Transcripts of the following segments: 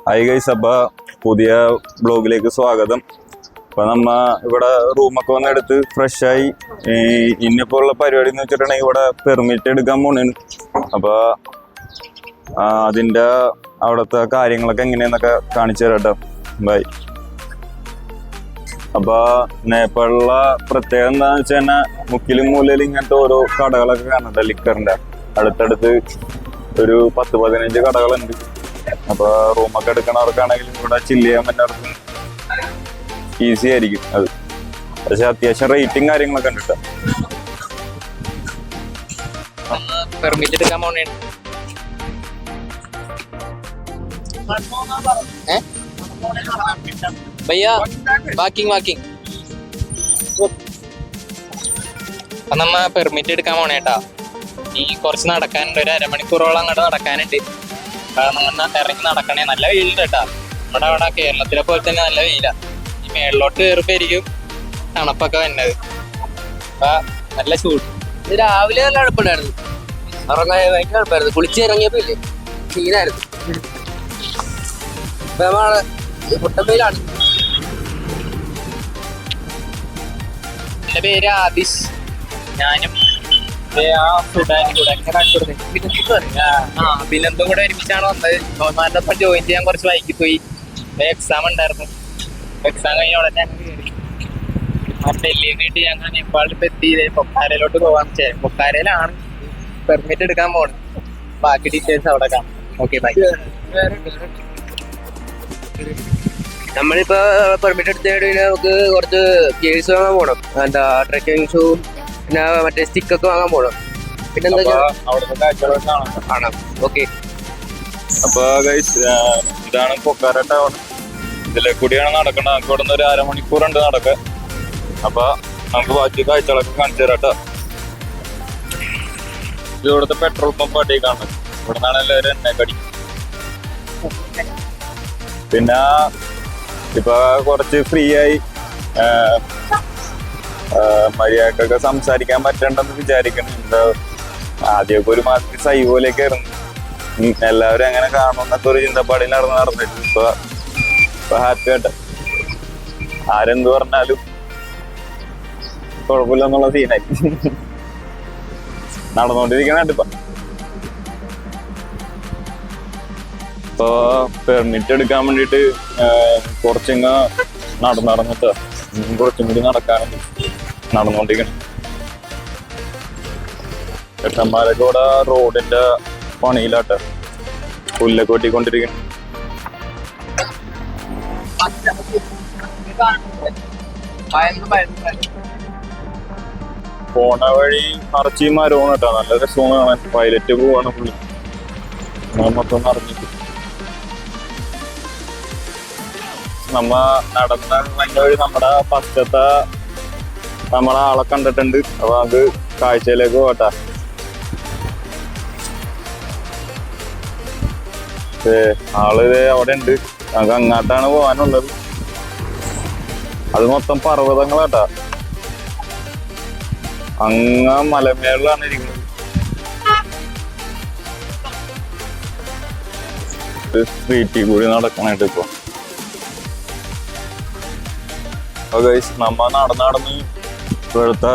Hi guys, അപ്പൊ പുതിയ ബ്ലോഗിലേക്ക് സ്വാഗതം. അപ്പൊ നമ്മ ഇവിടെ റൂമൊക്കെ വന്നെടുത്ത് ഫ്രഷായി. ഇന്നിപ്പോ ഉള്ള പരിപാടി എന്ന് വെച്ചിട്ടുണ്ടെങ്കിൽ ഇവിടെ പെർമിറ്റ് എടുക്കാൻ പോണേണ്. അപ്പൊ അതിന്റെ അവിടുത്തെ കാര്യങ്ങളൊക്കെ എങ്ങനെയാന്നൊക്കെ കാണിച്ചു തരാം കേട്ടോ. ബൈ. അപ്പൊ നേപ്പാളിലുള്ള പ്രത്യേകത എന്താന്ന് വെച്ച് കഴിഞ്ഞാൽ മുക്കിലും മൂലയിലും ഇങ്ങനത്തെ ഓരോ കടകളൊക്കെ കാണണ്ട. ലിക്കറിന്റെ അടുത്തടുത്ത് ഒരു 10-15 കടകളുണ്ട്. അപ്പൊ റൂമൊക്കെ എടുക്കണവർക്കാണെങ്കിലും ഇവിടെ ചില്ല് ചെയ്യാൻ പറ്റുന്നവർക്ക് ഈസി ആയിരിക്കും അത്. പക്ഷെ അത്യാവശ്യം റേറ്റും കാര്യങ്ങളൊക്കെ ഉണ്ട് കേട്ടോ. പെർമിറ്റ് എടുക്കാൻ പോണേ. ഭയ്യ വാക്കിംഗ് അപ്പൊ നമ്മ പെർമിറ്റ് എടുക്കാൻ പോണേട്ടാ. ഈ കുറച്ച് നടക്കാനുണ്ട്, ഒരു അരമണിക്കൂറോളം അങ്ങോട്ട് നടക്കാനുണ്ട്. നമ്മ ഇറങ്ങി നടക്കണേ. നല്ല വെയിലുണ്ട് കേട്ടാ. നമ്മുടെ അവിടെ കേരളത്തിലെ പോലെ തന്നെ നല്ല വെയിലാ. ഈ മേളിലോട്ട് കയറുമ്പോയിരിക്കും തണുപ്പൊക്കെ വന്നത്. അപ്പൊ നല്ല ചൂട്. ഇത് രാവിലെ നല്ല അടുപ്പുണ്ടായിരുന്നു, ഇറങ്ങാൻ ഭയങ്കര അടുപ്പായിരുന്നു. കുളിച്ച് ഇറങ്ങിയപ്പോ ഇല്ലേ ക്ഷീണായിരുന്നു. ഇപ്പൊ നമ്മള് മുട്ടമ്പയിലാണ്. എന്റെ പേര് ആദിഷ്. ഞാനും അഭിനന്ദും കൂടെ ഒരുമിച്ചാണ് വന്നത്. ഒന്നാമത്തെ ജോയിൻ ചെയ്യാൻ കുറച്ച് വൈകി പോയി. എക്സാം ഉണ്ടായിരുന്നു. എക്സാം കഴിഞ്ഞ ഉടനെ ഞങ്ങൾ കയറി. ഡൽഹിയിൽ നിന്നിട്ട് ഞങ്ങൾ നേപ്പാളിൽ എത്തി പൊക്കാരയിലോട്ട് പോകാൻ വെച്ചാൽ പൊക്കാരയിലാണ് പെർമിറ്റ് എടുക്കാൻ പോകുന്നത്. ബാക്കി ഡീറ്റെയിൽസ് അവിടെ കാണാം. Okay, by. നമ്മളിപ്പോ പെർമിറ്റ് എടുത്തിട്ട് നമുക്ക് കുറച്ച് ഗിയേഴ്സ് വാങ്ങാൻ പോകണം. എന്താ ട്രെക്കിംഗ് ഷൂ, പിന്നെ മറ്റേ സ്റ്റിക്കൊക്കെ വാങ്ങാൻ പോകണം. പിന്നെ എന്താ അവിടുത്തെ കാഴ്ചകളൊക്കെ കാണാം. ഓക്കെ, അപ്പൊ ഗൈസ് ഇതാണ് പൊക്കാര ടൗൺ. ഇതിലെ കൂടിയാണ് നടക്കേണ്ടത്. നമുക്ക് ഇവിടെ നിന്ന് ഒരു അരമണിക്കൂറുണ്ട് നടക്കാൻ. അപ്പൊ നമുക്ക് ബാക്കി കാഴ്ചകളൊക്കെ കാണിച്ചു തരാം കേട്ടോ. ഇത് ഇവിടുത്തെ പെട്രോൾ പമ്പ് അടിക്കാണ്. ഇവിടെ നിന്നാണ് എല്ലാവരും എണ്ണ കടി. പിന്നെ ഇപ്പൊ കുറച്ച് ഫ്രീ ആയി മര്യാദക്കൊക്കെ സംസാരിക്കാൻ പറ്റണ്ടെന്ന് വിചാരിക്കുന്നുണ്ട്. ആദ്യമൊക്കെ ഒരു മാതിരി സൈ പോലെയൊക്കെ ആയിരുന്നു. എല്ലാവരും എങ്ങനെ കാണുമെന്നൊക്കെ ഒരു ചിന്തപ്പാടിൽ നടന്നിട്ട് ഇപ്പൊ ഹാപ്പി ആയിട്ട് ആരെന്ത് പറഞ്ഞാലും കുഴപ്പമില്ല എന്നുള്ള സീനായി നടന്നുകൊണ്ടിരിക്കണ. ഇപ്പൊ പെർമിറ്റ് എടുക്കാൻ വേണ്ടിട്ട് കുറച്ചിങ്ങ നടന്നിട്ട് കുറച്ചും കൂടി നടക്കാനുണ്ട്. നടന്നുകൊണ്ടിരിക്കണം. ചേട്ടന്മാരൊക്കെ ഇവിടെ റോഡിന്റെ പണിയിലാട്ടെ പുല്ലൊക്കെ വെട്ടിക്കൊണ്ടിരിക്കണം. പോണ വഴി നിറച്ച് മരമാണ് കേട്ടോ. നല്ല രസമാണ് കാണാൻ. പൈലറ്റ് പോവാണ് പുള്ളി. മൊത്തം നിറഞ്ഞിട്ട് നമ്മ നടന്ന വഴി നമ്മുടെ ഫസ്റ്റത്തെ നമ്മളെ ആളെ കണ്ടിട്ടുണ്ട്. അപ്പൊ അത് കാഴ്ചയിലേക്ക് പോട്ടാ. ആള് അവിടെ ഉണ്ട്. നമുക്ക് അങ്ങോട്ടാണ് പോകാനുള്ളത്. അത് മൊത്തം പർവ്വതങ്ങളാട്ടാ. അങ്ങ മലമേളിലാണ് ഇരിക്കുന്നത്. സ്ട്രീറ്റിൽ കൂടി നടക്കണായിട്ട് ഇപ്പൊ നമ്മ നടന്ന് ഇവിടുത്തെ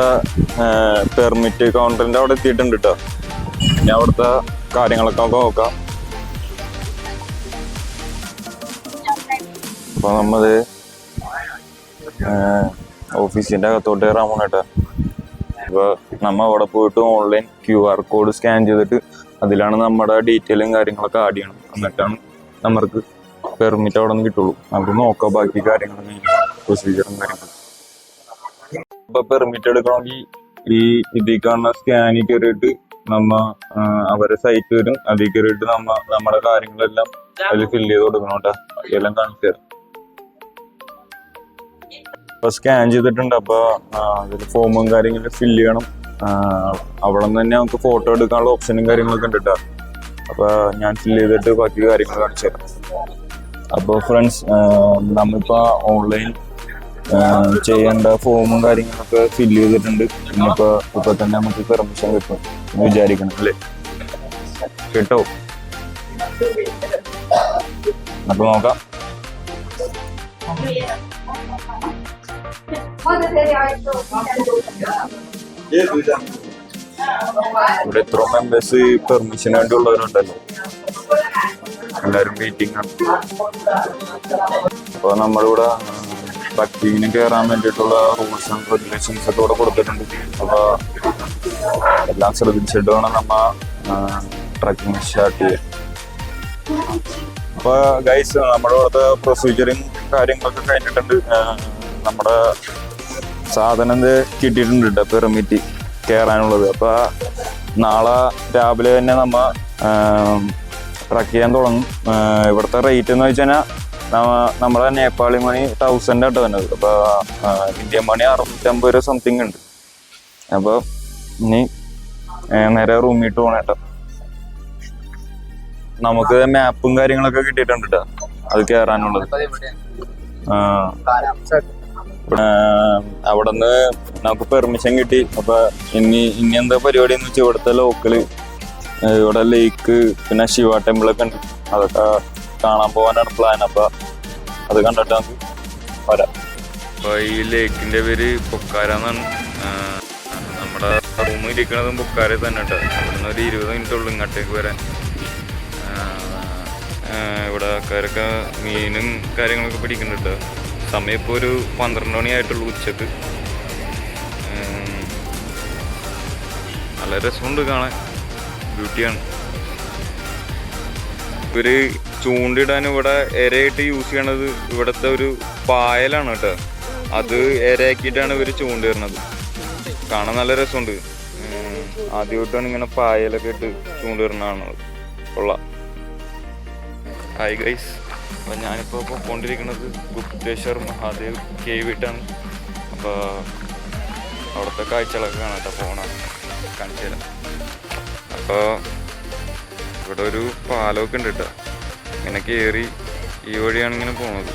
പെർമിറ്റ് കൗണ്ടറിന്റെ അവിടെ എത്തിയിട്ടുണ്ട് കേട്ടോ. ഇനി അവിടുത്തെ കാര്യങ്ങളൊക്കെ നമുക്ക് നോക്കാം. അപ്പൊ നമ്മത് ഓഫീസിന്റെ അകത്തോട്ട് കയറാൻ പോണ കേട്ടോ. ഇപ്പൊ നമ്മ അവിടെ പോയിട്ട് ഓൺലൈൻ QR കോഡ് സ്കാൻ ചെയ്തിട്ട് അതിലാണ് നമ്മുടെ ഡീറ്റെയിലും കാര്യങ്ങളൊക്കെ ആഡ് ചെയ്യണം. എന്നിട്ടാണ് നമുക്ക് പെർമിറ്റ് അവിടെ നിന്ന് കിട്ടുള്ളൂ. നമുക്ക് നോക്കാം ബാക്കി കാര്യങ്ങളൊക്കെ, പ്രൊസീജിയറും കാര്യങ്ങളും. ഇപ്പൊ പെർമിറ്റ് എടുക്കണമെങ്കിൽ ഈ ഇതിൽ കാണുന്ന സ്കാനിൽ കയറിയിട്ട് നമ്മ അവരെ സൈറ്റ് വരും. അതിൽ കയറിയിട്ട് നമ്മുടെ കാര്യങ്ങളെല്ലാം അതിൽ ഫില്ല് ചെയ്ത് കൊടുക്കണം കേട്ടോ. എല്ലാം കാണിച്ചു തരാം. ഇപ്പൊ സ്കാൻ ചെയ്തിട്ടുണ്ട്. അപ്പൊ അതിൽ ഫോമും കാര്യങ്ങളും ഫില്ല് ചെയ്യണം. അവിടെ നിന്ന് തന്നെ നമുക്ക് ഫോട്ടോ എടുക്കാനുള്ള ഓപ്ഷനും കാര്യങ്ങളൊക്കെ ഉണ്ട് കേട്ടോ. അപ്പൊ ഞാൻ ഫില്ല് ചെയ്തിട്ട് ബാക്കി കാര്യങ്ങൾ കാണിച്ചു തരാം. അപ്പോൾ ഫ്രണ്ട്സ്, നമ്മളിപ്പോൾ ഓൺലൈൻ ചെയ്യേണ്ട ഫോമും കാര്യങ്ങളൊക്കെ ഫില്ല് ചെയ്തിട്ടുണ്ട്. ഇപ്പൊ തന്നെ നമുക്ക് പെർമിഷൻ കിട്ടും എന്ന് വിചാരിക്കണം അല്ലേ? കേട്ടോ. അപ്പൊ നോക്കാം. ഇവിടെ എത്ര മെമ്പേഴ്സ് പെർമിഷന് വേണ്ടി ഉള്ളവരുണ്ടല്ലോ, എല്ലാരും മീറ്റിംഗ് ആണ്. അപ്പൊ നമ്മളിവിടെ ട്രക്കിങ്ങിന് കയറാൻ വേണ്ടിയിട്ടുള്ള റൂൾസ് ആൻഡ് റെഗുലേഷൻസ് ഒക്കെ ഇവിടെ കൊടുത്തിട്ടുണ്ട്. അപ്പൊ എല്ലാം ശ്രദ്ധിച്ചിട്ട് വേണം നമ്മ ട്രക്കിങ് സ്റ്റാർട്ട് ചെയ്യാൻ. അപ്പൊ ഗൈസ്, നമ്മുടെ ഇവിടുത്തെ പ്രൊസീജിയറും കാര്യങ്ങളൊക്കെ കഴിഞ്ഞിട്ടുണ്ട്. നമ്മുടെ സാധനം കിട്ടിയിട്ടുണ്ട് കേട്ടോ, പെർമിറ്റ് കയറാനുള്ളത്. അപ്പൊ നാളെ രാവിലെ തന്നെ നമ്മ ട്രക്ക് ചെയ്യാൻ തുടങ്ങും. ഇവിടുത്തെ റേറ്റ് എന്ന് വെച്ച് കഴിഞ്ഞാൽ നമ്മുടെ നേപ്പാളി മണി 1000 ആട്ടോ തന്നെ. അപ്പൊ ഇന്ത്യൻ മണി 650 രൂപ സംതിങ് ഉണ്ട്. അപ്പൊ ഇനി നേരെ റൂമിട്ട് പോകണേട്ടോ. നമുക്ക് മാപ്പും കാര്യങ്ങളൊക്കെ കിട്ടിയിട്ടുണ്ട് കേട്ടോ, അത് കയറാനുള്ളത്. അവിടെ നിന്ന് നമുക്ക് പെർമിഷൻ കിട്ടി. അപ്പൊ ഇനി എന്താ പരിപാടി എന്ന് വെച്ചാൽ ഇവിടുത്തെ ലോക്കല് ഇവിടെ ലേക്ക് പിന്നെ ശിവ ടെമ്പിളൊക്കെ ഉണ്ട്, അതൊക്കെ കാണാൻ പോകാനാണ് പ്ലാൻ. അപ്പൊ അത് കണ്ടിട്ട് നമുക്ക് വരാം. അപ്പൊ ഈ ലേക്കിന്റെ പേര് പൊക്കാര എന്നാണ്. നമ്മുടെ റൂം ഇരിക്കുന്നതും പൊക്കാര തന്നെ കേട്ടോ. അവിടുന്ന് ഒരു 20 മിനിറ്റ് ഉള്ളു ഇങ്ങോട്ടേക്ക് വരാൻ. ഇവിടെ ആൾക്കാരൊക്കെ മീനും കാര്യങ്ങളൊക്കെ പിടിക്കുന്നുണ്ട്. സമയം ഇപ്പോൾ ഒരു 12 മണിയായിട്ടുള്ളൂ ഉച്ചക്ക്. നല്ല രസമുണ്ട് കാണാൻ, ബ്യൂട്ടിയാണ്. ഇവര് ചൂണ്ടിടാൻ ഇവിടെ ഇരയായിട്ട് യൂസ് ചെയ്യണത് ഇവിടുത്തെ ഒരു പായലാണ് കേട്ടോ. അത് ഇരയാക്കിയിട്ടാണ് ഇവർ ചൂണ്ടിടുന്നത്. കാണാൻ നല്ല രസമുണ്ട്. ആദ്യമായിട്ടാണ് ഇങ്ങനെ പായലൊക്കെ ഇട്ട് ചൂണ്ടിടുന്നതാണ്. കൊള്ളാം. ഹായ് ഗൈസ്, അപ്പോൾ ഞാനിപ്പോൾ പോയിക്കൊണ്ടിരിക്കുന്നത് ഗുപ്തേശ്വർ മഹാദേവ് കേവിട്ടാണ്. അപ്പോൾ അവിടുത്തെ കാഴ്ചകളൊക്കെ കാണാം കേട്ടോ. പോകണം, കാണിച്ചു തരാം. അപ്പോൾ ഇവിടെ ഒരു പാലമൊക്കെ ഉണ്ട് കേട്ടോ. ഇങ്ങനെ കയറി ഈ വഴിയാണ് ഇങ്ങനെ പോണത്.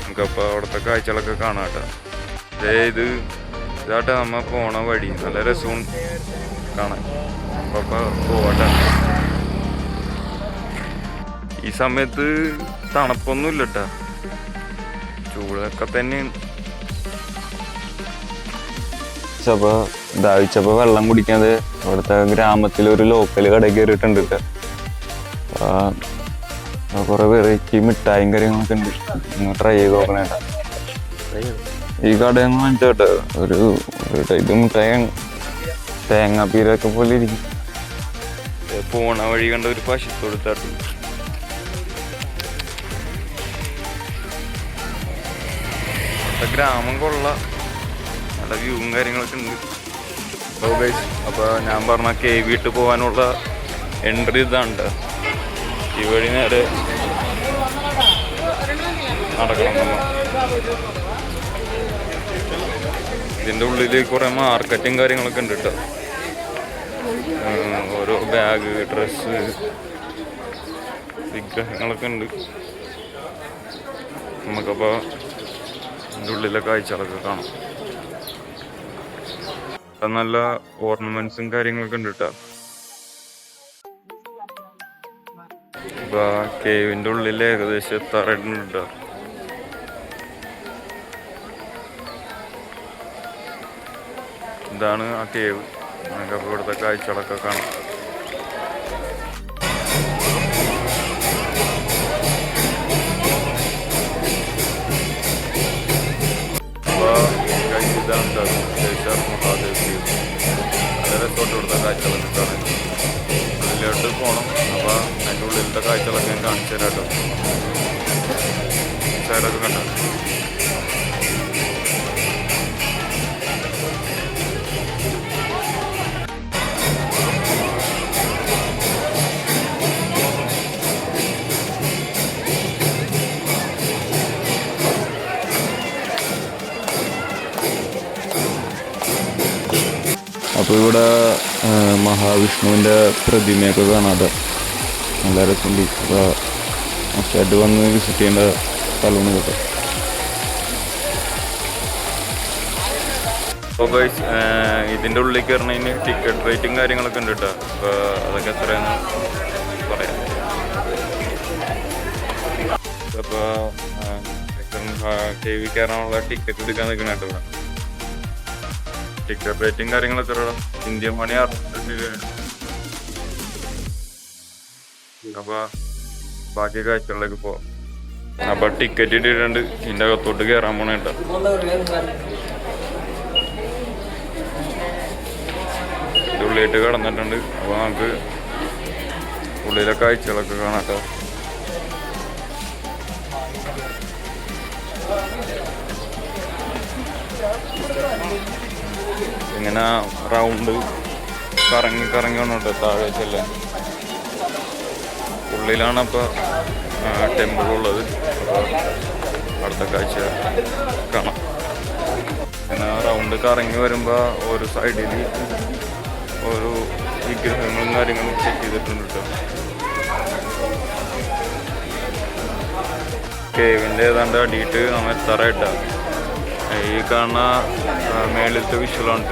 നമുക്കപ്പോൾ അവിടുത്തെ കാഴ്ചകളൊക്കെ കാണാം കേട്ടോ. ഇതാട്ടെ നമ്മ പോണ വഴി. നല്ല രസവും കാണാൻ. അപ്പോൾ പോവാട്ടെ. ഈ സമയത്ത് തണുപ്പൊന്നുമില്ല കേട്ടോ, ചൂടൊക്കെ തന്നെയാണ്. അപ്പോൾ ദാഹിച്ചപ്പോൾ വെള്ളം കുടിക്കാതെ അവിടുത്തെ ഗ്രാമത്തിലൊരു ലോക്കൽ കടയിൽ കയറിയിട്ടുണ്ട് കേട്ടോ. കുറേ വെറൈറ്റി മിഠായും കാര്യങ്ങളൊക്കെ ഉണ്ട്. നിങ്ങൾ ട്രൈ ചെയ്ത് നോക്കണേ. ഈ കടയിൽ നിന്ന് വാങ്ങിച്ച കേട്ടോ, ഒരു ടൈപ്പ് മിഠായാണ്. തേങ്ങാപ്പീരൊക്കെ പോലെ ഇരിക്കും. പോണ വഴി കണ്ട ഒരു പശുത്തൊടുത്താട്ട്. ഗ്രാമം കൊള്ളാം, നല്ല വ്യൂവും കാര്യങ്ങളൊക്കെ ഉണ്ട്. അപ്പോൾ ഞാൻ പറഞ്ഞ കേവ് ഇട്ട് പോകാനുള്ള എൻട്രി ഇതാണ്. ഈ വഴി നേരെ നടക്കണം നമ്മൾ. ഇതിൻ്റെ ഉള്ളിൽ കുറേ മാർക്കറ്റും കാര്യങ്ങളൊക്കെ ഉണ്ട് കേട്ടോ. ഓരോ ബാഗ്, ഡ്രസ്സ്, വിഗ്രഹങ്ങളൊക്കെ ഉണ്ട്. നമുക്കപ്പോൾ ഇതിൻ്റെ ഉള്ളിലെ കാഴ്ചകളൊക്കെ കാണാം. നല്ല ഓർണമെന്റ്സും കാര്യങ്ങളൊക്കെ ഉണ്ട് കേട്ടോ. ഇപ്പൊ കേവിന്റെ ഉള്ളിൽ ഏകദേശം എത്താറായിട്ടുണ്ട് കേട്ടോ. ഇതാണ് ആ കേവ്. നമുക്കപ്പോൾ ഇവിടുത്തെ കാഴ്ചകളൊക്കെ കാണാം. ഇതാണ് ഗുപ്തേശ്വർ മഹാദേവ് കേവ്. നല്ല രസമായിട്ട് ഇവിടുത്തെ കാഴ്ചകളൊക്കെ കാണാൻ. അതിലോട്ട് പോകണം. അപ്പോൾ അതിൻ്റെ ഉള്ളിലത്തെ കാഴ്ചകളൊക്കെ ഞാൻ കാണിച്ചു തരാം കേട്ടോ. സൈഡൊക്കെ കണ്ടോ. അപ്പോൾ ഇവിടെ മഹാവിഷ്ണുവിൻ്റെ പ്രതിമയൊക്കെ കാണാതെ നല്ല രസമുണ്ട്. അപ്പോൾ മസ്റ്റായിട്ട് വന്ന് വിസിറ്റ് ചെയ്യേണ്ട സ്ഥലമാണ് കേട്ടോ. അപ്പോൾ ഗൈസ്, ഇതിൻ്റെ ഉള്ളിൽ കയറണതിന് ടിക്കറ്റ് റേറ്റും കാര്യങ്ങളൊക്കെ ഉണ്ട് കേട്ടോ. അപ്പോൾ അതൊക്കെ എത്രയാണെന്ന് പറയാം. അപ്പോൾ KV കയറാനുള്ള ടിക്കറ്റ് എടുക്കാൻ നിൽക്കണ കേട്ടോ ഇവിടെ. ടിക്കറ്റ് റേറ്റും കാര്യങ്ങളൊക്കെ ഇവിടെ ഇന്ത്യൻ മണി 62 രൂപയാണ്. അപ്പോൾ ബാക്കി കാഴ്ചകളിലേക്ക് പോവാം. അപ്പോൾ ടിക്കറ്റ് ഇട്ടിട്ടുണ്ട്, ഇതിൻ്റെ അകത്തോട്ട് കയറാൻ പോണ കേട്ടോ. ഉള്ളിയിട്ട് കിടന്നിട്ടുണ്ട്. അപ്പോൾ നമുക്ക് ഉള്ളിലെ കാഴ്ചകളൊക്കെ കാണാം കേട്ടോ. ഇങ്ങനെ റൗണ്ട് കറങ്ങി കറങ്ങി വന്നോട്ടെ താഴേക്കല്ലേ. ഉള്ളിലാണ് അപ്പോൾ ടെമ്പിൾ ഉള്ളത്. അപ്പോൾ അടുത്ത കാഴ്ച കാണാം. ഇങ്ങനെ റൗണ്ട് കറങ്ങി വരുമ്പോൾ ഒരു സൈഡിൽ ഓരോ വിഗ്രഹങ്ങളും കാര്യങ്ങളും സെറ്റ് ചെയ്തിട്ടുണ്ട് കേട്ടോ. കേവിൻ്റെ ഏതാണ്ട് അടിയിട്ട് നമ്മൾ എത്താറായിട്ടാണ്. ഈ കാണുന്ന മേളിലത്തെ വിഷ്വലാണ്.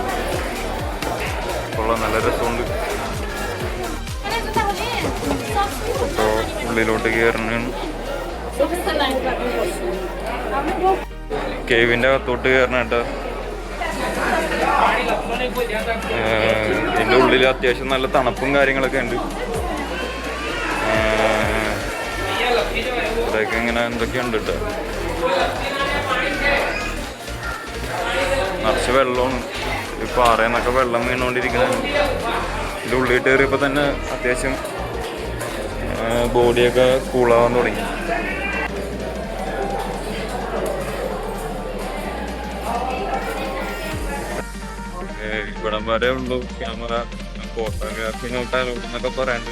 അപ്പോൾ നല്ല രസമുണ്ട്. അപ്പോൾ ഉള്ളിലോട്ട് കയറുന്നതാണ്. കേവിൻ്റെ അകത്തോട്ട് കയറണ കേട്ടോ. ഇതിൻ്റെ ഉള്ളിൽ അത്യാവശ്യം നല്ല തണുപ്പും കാര്യങ്ങളൊക്കെ ഉണ്ട്. ഇവിടെയൊക്കെ ഇങ്ങനെ എന്തൊക്കെയുണ്ട് കേട്ടോ. നിറച്ച് വെള്ളമാണ്. ഈ പാറയിൽ നിന്നൊക്കെ വെള്ളം വീണുകൊണ്ടിരിക്കുന്നത്. ഇതിൻ്റെ ഉള്ളിൽ കയറിയപ്പോൾ തന്നെ അത്യാവശ്യം ബോഡിയൊക്കെ കൂളാവാൻ തുടങ്ങി. ഇവിടം വരെ ഉള്ളൂ ക്യാമറ. ഫോട്ടോഗ്രാഫി നോക്കാനൊക്കെ പറയാണ്ട്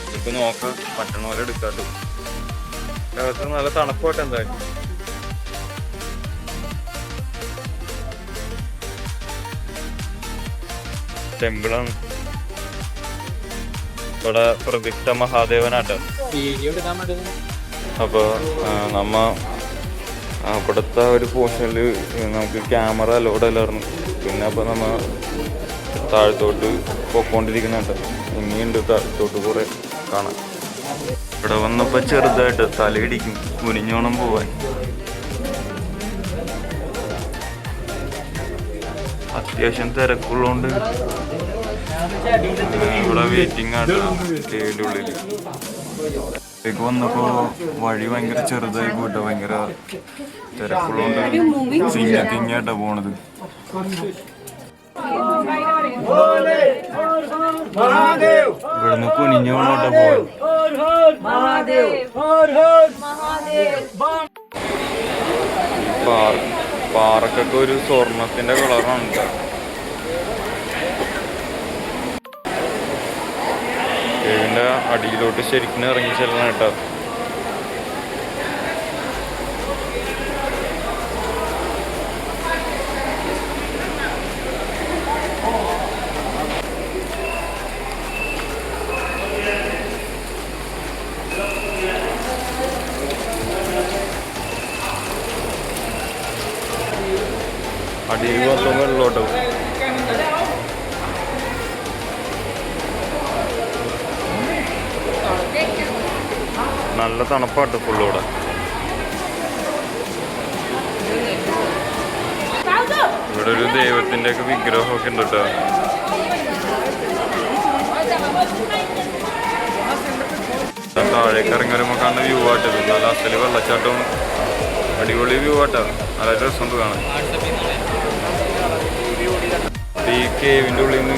ഇതൊക്കെ നോക്കാം, പറ്റണ പോലെ എടുക്കാട്ടോ. അകത്ത് നല്ല തണുപ്പോട്ടെ. എന്തായാലും ടെമ്പിളാണ്. ഇവിടെ പ്രതിഷ്ഠ മഹാദേവനാട്ടോ. അപ്പോൾ നമ്മ അവിടുത്തെ ഒരു പോർഷനിൽ നമുക്ക് ക്യാമറ അലോഡ് അല്ലായിരുന്നു. പിന്നെ അപ്പോൾ നമ്മൾ താഴത്തോട്ട് പോയിക്കൊണ്ടിരിക്കുന്നുണ്ട്. ഇനിയുണ്ട് താഴത്തോട്ട് കുറേ കാണാൻ. ഇവിടെ വന്നപ്പോൾ ചെറുതായിട്ട് തലയിടിക്കും, കുനിഞ്ഞോണം പോവാൻ. അത്യാവശ്യം തിരക്കുള്ളതുകൊണ്ട് ഇവിടെ വെയിറ്റിംഗ് ആണ് കേവിൻ്റെ ഉള്ളിൽ. ഇതൊക്കെ വന്നപ്പോൾ വഴി ഭയങ്കര ചെറുതായി പോയിട്ട് ഭയങ്കര തിരക്കുള്ളതുകൊണ്ട് തിങ്ങിയായിട്ടാ പോണത്. ഇവിടുന്ന് കുനിഞ്ഞു പോണോട്ടാ പോവാൻ. പാറക്കൊക്കെ ഒരു സ്വർണത്തിന്റെ കളറാണ് കേട്ടോ. കേവിന്റെ അടിയിലോട്ട് ശരിക്കും ഇറങ്ങി ചെല്ലണം കേട്ടോ. അടിയിൽ മൊത്തം വെള്ളോട്ടോ. നല്ല തണുപ്പാട്ട് ഫുള്ളൂടെ. ഇവിടെ ഒരു ദൈവത്തിൻ്റെ ഒക്കെ വിഗ്രഹമൊക്കെ ഉണ്ട് കേട്ടോ. താഴേക്ക് ഇറങ്ങി വരുമ്പോൾ കാണുന്ന വ്യൂ ആട്ടത്. നല്ല അസല് വെള്ളച്ചാട്ടവും അടിപൊളി വ്യൂ ആട്ടാ. നല്ല രസമുണ്ട് കാണാൻ. ഈ കേവിൻ്റെ ഉള്ളിൽ നിന്ന്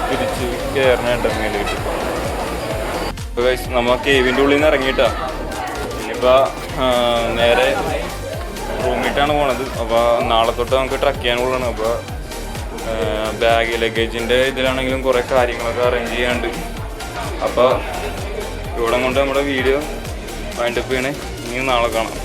തിരിച്ച് കയറണുണ്ട് മേലേക്ക്. ഇപ്പോൾ നമ്മൾ കേവിൻ്റെ ഉള്ളിൽ നിന്ന് ഇറങ്ങിയിട്ടാ. ഇനിയിപ്പോൾ നേരെ റൂമിട്ടാണ് പോണത്. അപ്പോൾ നാളെ തൊട്ട് നമുക്ക് ട്രക്ക് ചെയ്യാനുള്ളതാണ്. അപ്പോൾ ബാഗ് ലഗേജിൻ്റെ ഇതിലാണെങ്കിലും കുറേ കാര്യങ്ങളൊക്കെ അറേഞ്ച് ചെയ്യാണ്ട്. അപ്പോൾ ഇവിടെ കൊണ്ട് നമ്മുടെ വീഡിയോ വൈൻഡപ്പ് ചെയ്യണേ. ഇനി നാളെ കാണാം.